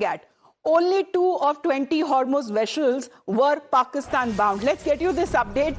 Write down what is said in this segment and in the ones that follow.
at. Only 2 of 20 Hormuz vessels were Pakistan bound. Let's get you this update,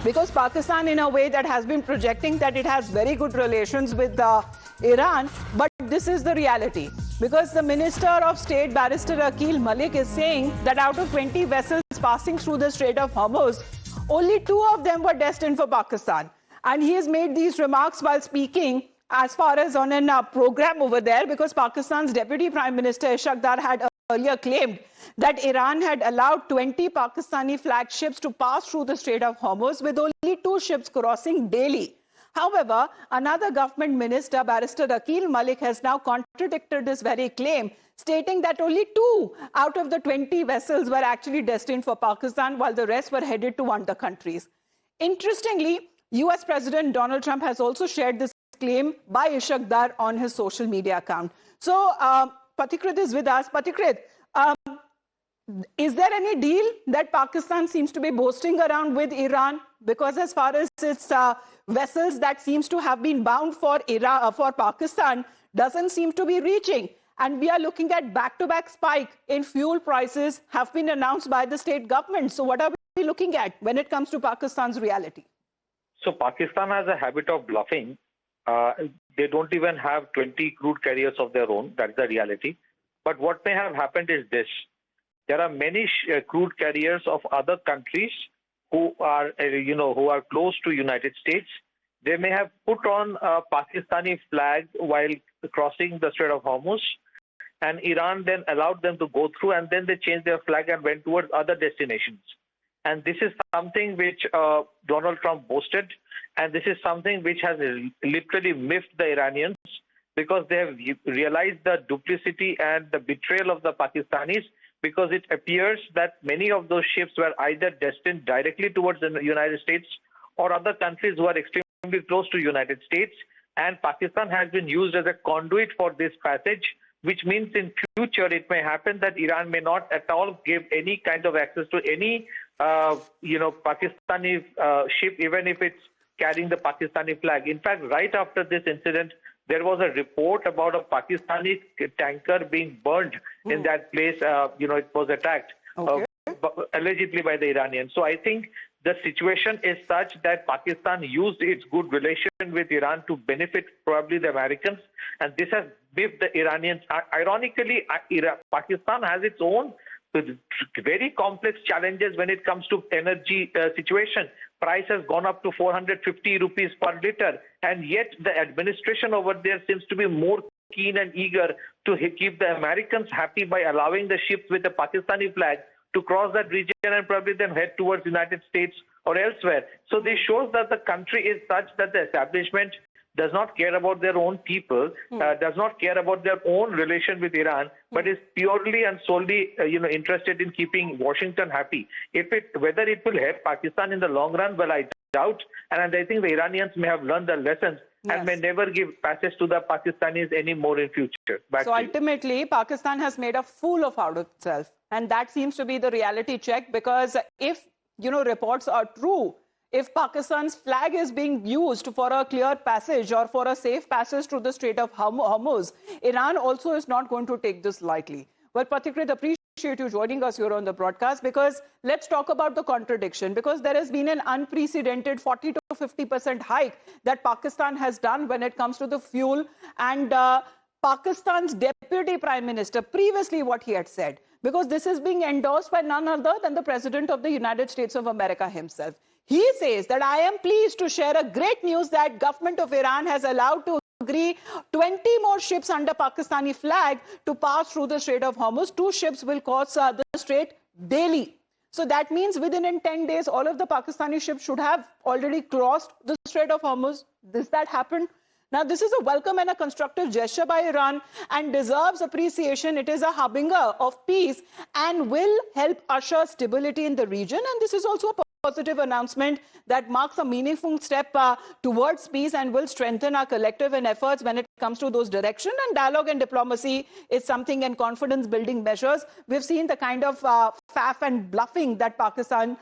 because Pakistan, in a way, that has been projecting that it has very good relations with Iran, but this is the reality. Because the Minister of State, Barrister Aqeel Malik, is saying that out of 20 vessels passing through the Strait of Hormuz, only 2 of them were destined for Pakistan. And he has made these remarks while speaking as far as on a program over there, because Pakistan's Deputy Prime Minister Ishaq had earlier claimed that Iran had allowed 20 Pakistani flagged ships to pass through the Strait of Hormuz, with only 2 ships crossing daily. However, another government minister, Barrister Aqeel Malik, has now contradicted this very claim, stating that only 2 out of the 20 vessels were actually destined for Pakistan, while the rest were headed to other countries. Interestingly, US President Donald Trump has also shared this claim by Ishaq on his social media account. So, Patikrit is with us. Patikrit, is there any deal that Pakistan seems to be boasting around with Iran? Because as far as its vessels that seems to have been bound for Pakistan doesn't seem to be reaching. And we are looking at back-to-back spike in fuel prices have been announced by the state government. So what are we looking at when it comes to Pakistan's reality? So Pakistan has a habit of bluffing. They don't even have 20 crude carriers of their own. That's the reality. But what may have happened is this. There are many crude carriers of other countries who are, who are close to United States. They may have put on a Pakistani flag while crossing the Strait of Hormuz, and Iran then allowed them to go through, and then they changed their flag and went towards other destinations. And this is something which Donald Trump boasted, and this is something which has literally miffed the Iranians, because they have realized the duplicity and the betrayal of the Pakistanis, because it appears that many of those ships were either destined directly towards the United States or other countries who are extremely close to United States, and Pakistan has been used as a conduit for this passage, which means in future it may happen that Iran may not at all give any kind of access to any Pakistani ship, even if it's carrying the Pakistani flag. In fact, right after this incident, there was a report about a Pakistani tanker being burned in that place. It was attacked, allegedly by the Iranians. So I think the situation is such that Pakistan used its good relation with Iran to benefit probably the Americans, and this has miffed the Iranians. Ironically, Pakistan has its own very complex challenges when it comes to energy situation. Price has gone up to 450 rupees per liter, and yet the administration over there seems to be more keen and eager to keep the Americans happy by allowing the ships with the Pakistani flag to cross that region and probably then head towards the United States or elsewhere. So this shows that the country is such that the establishment does not care about their own people, does not care about their own relation with Iran, but is purely and solely, interested in keeping Washington happy. Whether it will help Pakistan in the long run, well, I doubt. And I think the Iranians may have learned their lessons and may never give passage to the Pakistanis anymore in future. So ultimately, Pakistan has made a fool of out of itself. And that seems to be the reality check, because if, reports are true, if Pakistan's flag is being used for a clear passage or for a safe passage through the Strait of Hormuz, Iran also is not going to take this lightly. Well, Patikrit, appreciate you joining us here on the broadcast, because let's talk about the contradiction, because there has been an unprecedented 40 to 50% hike that Pakistan has done when it comes to the fuel. And Pakistan's Deputy Prime Minister, previously what he had said, because this is being endorsed by none other than the President of the United States of America himself. He says that I am pleased to share a great news that government of Iran has allowed to agree 20 more ships under Pakistani flag to pass through the Strait of Hormuz. 2 ships will cross the strait daily. So that means within 10 days, all of the Pakistani ships should have already crossed the Strait of Hormuz. Does that happen? Now, this is a welcome and a constructive gesture by Iran and deserves appreciation. It is a harbinger of peace and will help usher stability in the region. And this is also a positive announcement that marks a meaningful step towards peace and will strengthen our collective efforts when it comes to those direction. And dialogue and diplomacy is something, and confidence building measures. We've seen the kind of faff and bluffing that Pakistan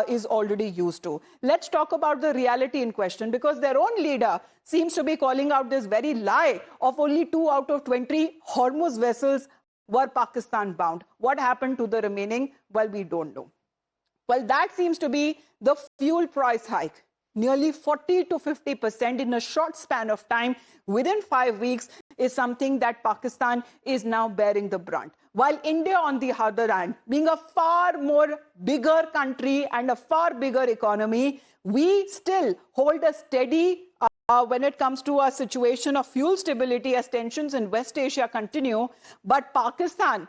is already used to. Let's talk about the reality in question, because their own leader seems to be calling out this very lie of only 2 out of 20 Hormuz vessels were Pakistan bound. What happened to the remaining? Well, we don't know. Well, that seems to be the fuel price hike. Nearly 40 to 50% in a short span of time, within 5 weeks, is something that Pakistan is now bearing the brunt. While India, on the other hand, being a far more bigger country and a far bigger economy, we still hold a steady when it comes to a situation of fuel stability as tensions in West Asia continue. But Pakistan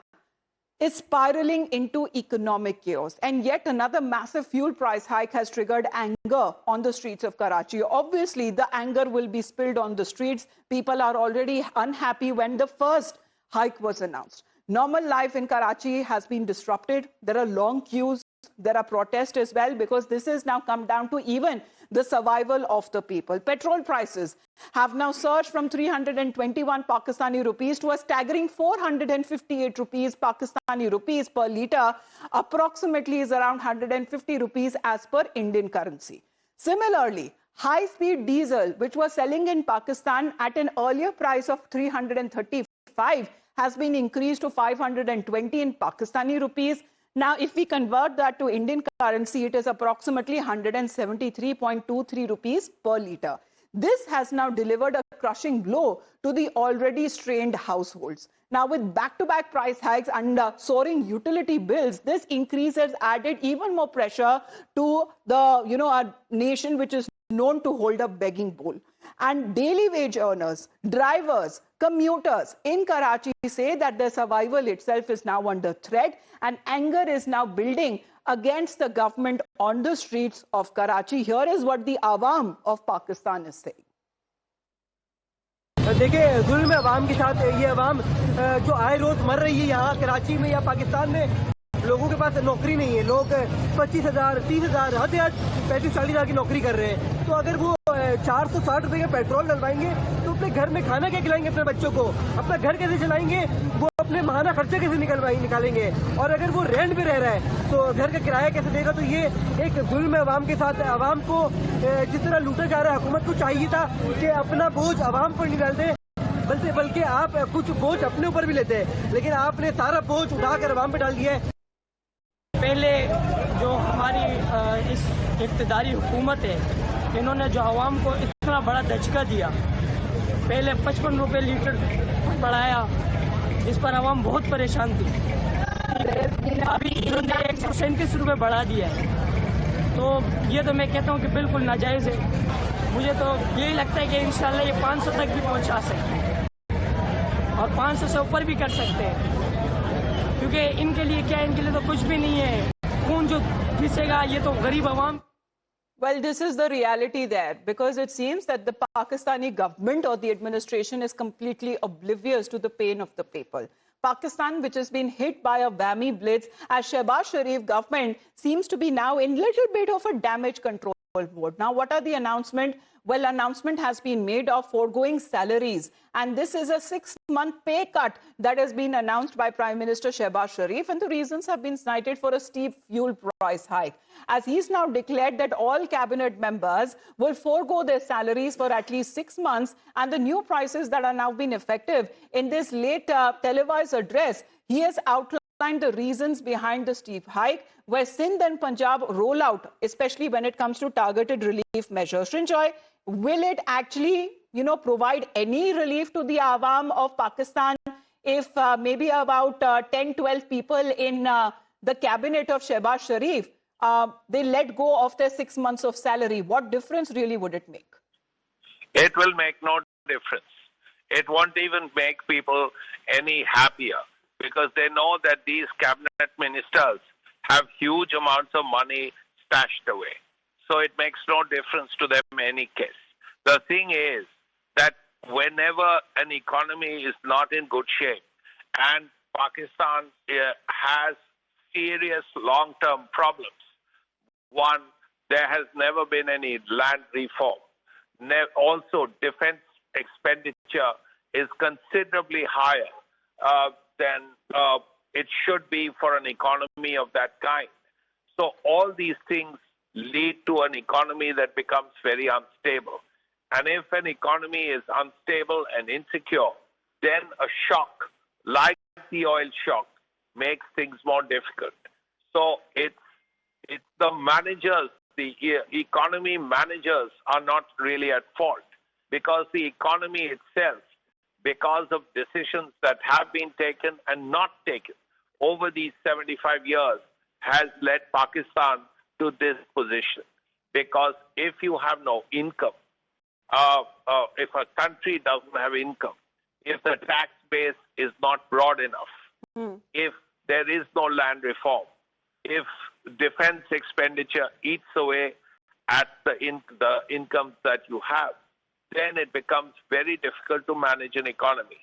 is spiraling into economic chaos. And yet another massive fuel price hike has triggered anger on the streets of Karachi. Obviously, the anger will be spilled on the streets. People are already unhappy when the first hike was announced. Normal life in Karachi has been disrupted. There are long queues. There are protests as well, because this has now come down to even the survival of the people. Petrol prices have now surged from 321 Pakistani rupees to a staggering 458 rupees Pakistani rupees per litre. Approximately is around 150 rupees as per Indian currency. Similarly, high-speed diesel, which was selling in Pakistan at an earlier price of 335, has been increased to 520 in Pakistani rupees. Now, if we convert that to Indian currency, it is approximately 173.23 rupees per litre. This has now delivered a crushing blow to the already strained households. Now, with back-to-back price hikes and soaring utility bills, this increase has added even more pressure to the, our nation, which is known to hold a begging bowl. And daily wage earners, drivers, commuters in Karachi say that their survival itself is now under threat, and anger is now building against the government on the streets of Karachi. Here is what the Awam of Pakistan is saying. देखिए, जुल्म अवाम के साथ ये अवाम जो आए रोज मर रही है यहाँ कराची में या पाकिस्तान में, लोगों के पास नौकरी नहीं है। लोग 25,000, 30,000, हद 35-40 हज़ार की नौकरी कर रहे हैं। तो अगर वो 460 रुपए का पेट्रोल डलवाएंगे तो अपने घर में खाना क्या खिलाएंगे अपने बच्चों को, अपना घर कैसे चलाएंगे, वो अपने माहाना खर्चे कैसे निकालेंगे, और अगर वो रेंट पे रह रहा है तो घर का किराया कैसे देगा। तो ये एक जुल्म है अवाम के साथ। अवाम को जिस तरह लूटा जा रहा है, हुकूमत को चाहिए था कि अपना बोझ अवाम पर नहीं डालते, बल्कि आप कुछ बोझ अपने ऊपर भी लेते हैं, लेकिन आपने सारा बोझ उठाकर अवाम पे डाल दिया है। पहले जो हमारी इस इक़्तिदारी हुकूमत है, इन्होंने जो आवाम को इतना बड़ा धचका दिया, पहले 55 रुपये लीटर बढ़ाया, इस पर आवाम बहुत परेशान थी। अभी इन्होंने 137 रुपये बढ़ा दिया है। तो ये तो मैं कहता हूँ कि बिल्कुल नाजायज़ है। मुझे तो यही लगता है कि इंशाल्लाह ये 500 तक भी पहुँचा सकते हैं और 500 से ऊपर भी कर सकते हैं, क्योंकि इनके लिए क्या है, इनके लिए तो कुछ भी नहीं है। खून जो घिसेगा ये तो गरीब अवाम। Well, this is the reality there, because it seems that the Pakistani government or the administration is completely oblivious to the pain of the people. Pakistan, which has been hit by a whammy blitz, as Shehbaz Sharif government seems to be now in little bit of a damage control mode. Now, what are the announcement? Well, announcement has been made of foregoing salaries, and this is a 6-month pay cut that has been announced by Prime Minister Shehbaz Sharif, and the reasons have been cited for a steep fuel price hike, as he's now declared that all cabinet members will forego their salaries for at least 6 months, and the new prices that are now being effective. In this late televised address, he has outlined the reasons behind the steep hike, where Sindh and Punjab roll out, especially when it comes to targeted relief measures. Srinjoy, will it actually, provide any relief to the Awam of Pakistan if maybe about 10, 12 people in the cabinet of Shehbaz Sharif, they let go of their 6 months of salary? What difference really would it make? It will make no difference. It won't even make people any happier, because they know that these cabinet ministers have huge amounts of money stashed away. So it makes no difference to them in any case. The thing is that whenever an economy is not in good shape and Pakistan has serious long-term problems, one, there has never been any land reform. Also, defense expenditure is considerably higher than it should be for an economy of that kind. So all these things lead to an economy that becomes very unstable. And if an economy is unstable and insecure, then a shock like the oil shock, makes things more difficult. So it's the managers, the economy managers are not really at fault, because the economy itself, because of decisions that have been taken and not taken over these 75 years, has led Pakistan to this position. Because if you have no income, if a country doesn't have income, if the tax base is not broad enough, if there is no land reform, if defense expenditure eats away at the incomes that you have, then it becomes very difficult to manage an economy.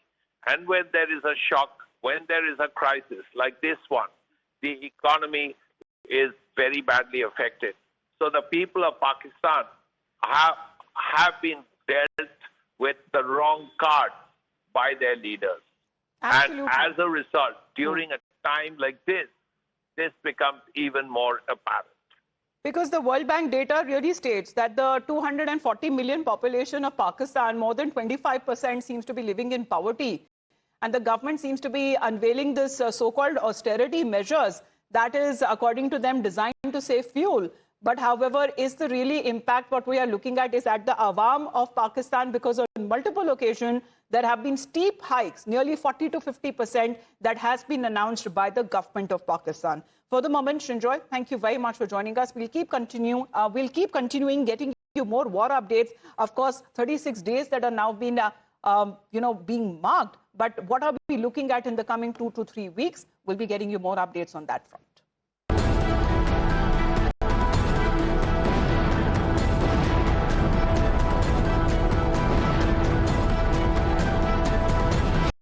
And when there is a shock, when there is a crisis like this one, the economy is very badly affected. So the people of Pakistan have been dealt with the wrong cards by their leaders. Absolutely. And as a result, during a time like this becomes even more apparent. Because the World Bank data really states that the 240 million population of Pakistan, more than 25% seems to be living in poverty. And the government seems to be unveiling this so-called austerity measures that is, according to them, designed to save fuel. But however, is the really impact what we are looking at is at the awam of Pakistan, because on multiple occasions there have been steep hikes, nearly 40 to 50%, that has been announced by the government of Pakistan. For the moment, Shinjoy, thank you very much for joining us. We'll keep continuing getting you more war updates. Of course, 36 days that are now been being marked. But what are we looking at in the coming 2 to 3 weeks? We'll be getting you more updates on that front.